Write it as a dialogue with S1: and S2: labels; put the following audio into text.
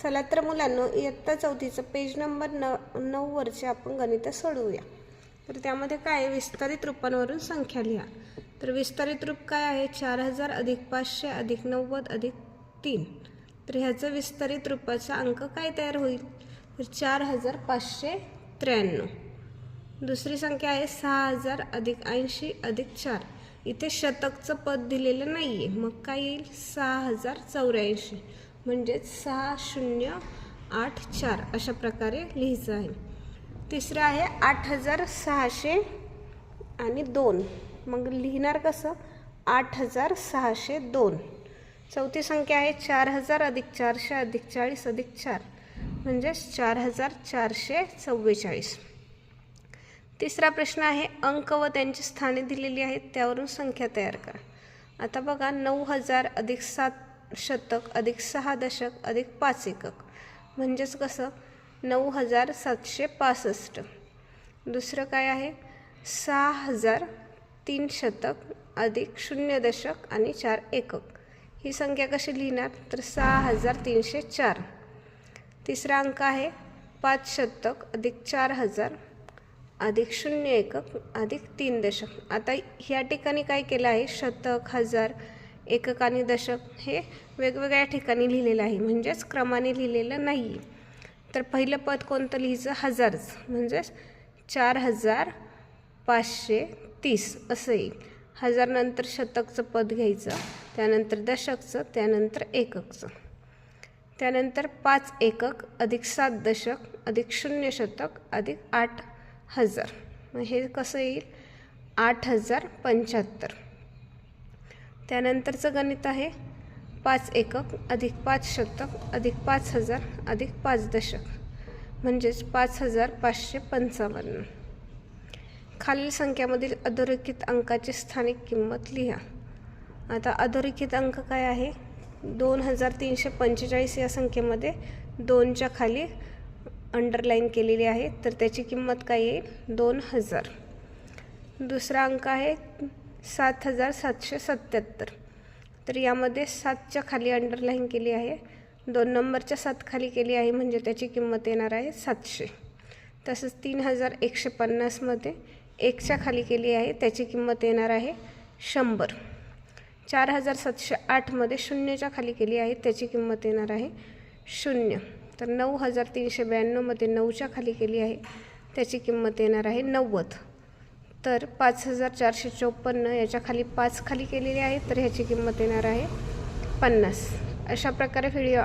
S1: चला तर मुलांनो, इयत्ता 4थीचं पेज नंबर 9 वरचे आपण गणित सोडवूया। तर त्यामध्ये काय आहे, विस्तारित रूपांवरून संख्या लिहा। तर विस्तारित रूप काय आहे, 4000 अधिक 500 अधिक 90 अधिक 3। तर ह्याचं विस्तारित रूपाचा अंक काय तयार होईल, तर 4593। दुसरी संख्या आहे 6000 अधिक 80 अधिक 4। इथे शतकचं पद दिलेलं नाही आहे, मग काय येईल 6084, म्हणजे 6084 अशा प्रकारे लिहायचं आहे। तिसरं आहे 8600 आणि 2, मग लिहिणार कसं 8602। चौथी संख्या आहे 4000 अधिक 400 अधिक 40 अधिक 4, म्हणजे 4444। तिसरा प्रश्न आहे अंक व त्यांची स्थाने दिलेली आहेत, त्यावरून संख्या तयार करा। आता बघा 9000 अधिक 7 शतक अधिक 6 दशक अधिक 5 एकक, म्हणजेच कसं 9765। दुसरं काय आहे 6000 3 शतक अधिक 0 दशक आणि 4 एकक, ही संख्या कशी लिहिणार, तर 6304। तिसरा अंक आहे 5 शतक अधिक 4000 अधिक 0 एकक अधिक 3 दशक। आता ह्या ठिकाणी काय केलं आहे, शतक, हजार, एकक आणि दशक हे वेगवेगळ्या ठिकाणी लिहिलेलं आहे, म्हणजेच क्रमाने लिहिलेलं नाही। तर पहिलं पद कोणतं लिहायचं, हजारच, म्हणजेच 4530 असं येईल। हजार नंतर शतकचं पद घ्यायचं, त्यानंतर दशकचं, त्यानंतर एककचं, त्यानंतर 5 एकक अधिक 7 दशक अधिक 0 शतक अधिक 8000, मग हे कसं येईल 8075। त्यानंतरचं गणित आहे 5 एकक अधिक 5 शतक अधिक 5000 अधिक 5 दशक, म्हणजेच 5555। खालील संख्यामधील अधोरेखित अंकाची स्थानिक किंमत लिहा। आता अधोरेखित अंक काय आहे, 2345 या संख्येमध्ये 2च्या खाली अंडरलाईन केलेली आहे, तर त्याची किंमत काय येईल 2000। दुसरा अंक आहे 7777, तर यामध्ये 7च्या खाली अंडरलाईन केली आहे, 2 नंबरच्या 7 खाली केली आहे, म्हणजे त्याची किंमत येणार आहे 700। तसंच 3150 मध्ये 1च्या खाली केली आहे, त्याची किंमत येणार आहे 100। 4708 मध्ये 0च्या खाली केली आहे, त्याची किंमत येणार आहे 0। तर 9392 मध्ये 9च्या खाली केली आहे, त्याची किंमत येणार आहे 90। तर 5454 याच्या खाली 5 खाली केलेली आहे, तर ह्याची किंमत येणार आहे 50। अशा प्रकारे व्हिडिओ